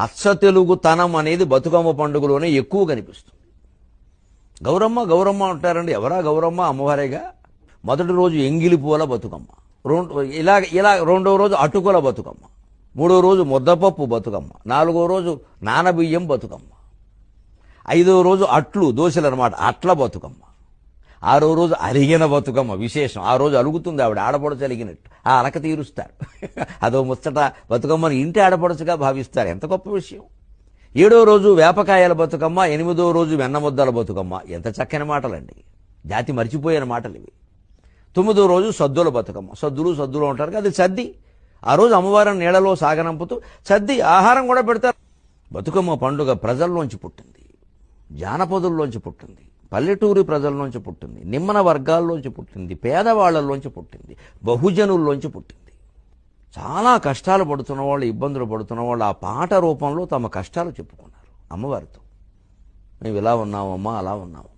అచ్చ తెలుగుతనం అనేది బతుకమ్మ పండుగలోనే ఎక్కువ కనిపిస్తుంది. గౌరమ్మ గౌరమ్మ అంటారండి. ఎవరా గౌరమ్మ? అమ్మవారేగా. మొదటి రోజు ఎంగిలి పూల బతుకమ్మ, ఇలా రెండో రోజు అటుకుల బతుకమ్మ, మూడో రోజు ముద్దపప్పు బతుకమ్మ, నాలుగో రోజు నానబియ్యం బతుకమ్మ, ఐదో రోజు అట్లు దోశలు అనమాట అట్ల బతుకమ్మ, ఆరో రోజు అలిగిన బతుకమ్మ. విశేషం, ఆ రోజు అలుగుతుంది ఆవిడ, ఆడపడచు అలిగినట్టు ఆ అలక తీరుస్తారు. అదో ముచ్చట. బతుకమ్మని ఇంటి ఆడపడచుగా భావిస్తారు. ఎంత గొప్ప విషయం. ఏడో రోజు వేపకాయల బతుకమ్మ, ఎనిమిదో రోజు వెన్నముద్దల బతుకమ్మ. ఎంత చక్కని మాటలండి, జాతి మర్చిపోయిన మాటలు ఇవి. తొమ్మిదో రోజు సద్దుల బతుకమ్మ. సద్దులు ఉంటారు కదా, అది సద్ది. ఆ రోజు అమ్మవారిని నీళ్ళలో సాగనంపుతూ సద్ది ఆహారం కూడా పెడతారు. బతుకమ్మ పండుగ ప్రజల్లోంచి పుట్టింది, జానపదుల్లోంచి పుట్టింది, పల్లెటూరి ప్రజల్లోంచి పుట్టింది, నిమ్మన వర్గాల్లోంచి పుట్టింది, పేదవాళ్లలోంచి పుట్టింది, బహుజనుల్లోంచి పుట్టింది. చాలా కష్టాలు పడుతున్న వాళ్ళు, ఇబ్బందులు పడుతున్న వాళ్ళు ఆ పాట రూపంలో తమ కష్టాలు చెప్పుకున్నారు అమ్మవారితో. మేము ఇలా ఉన్నామమ్మా, అలా ఉన్నాము.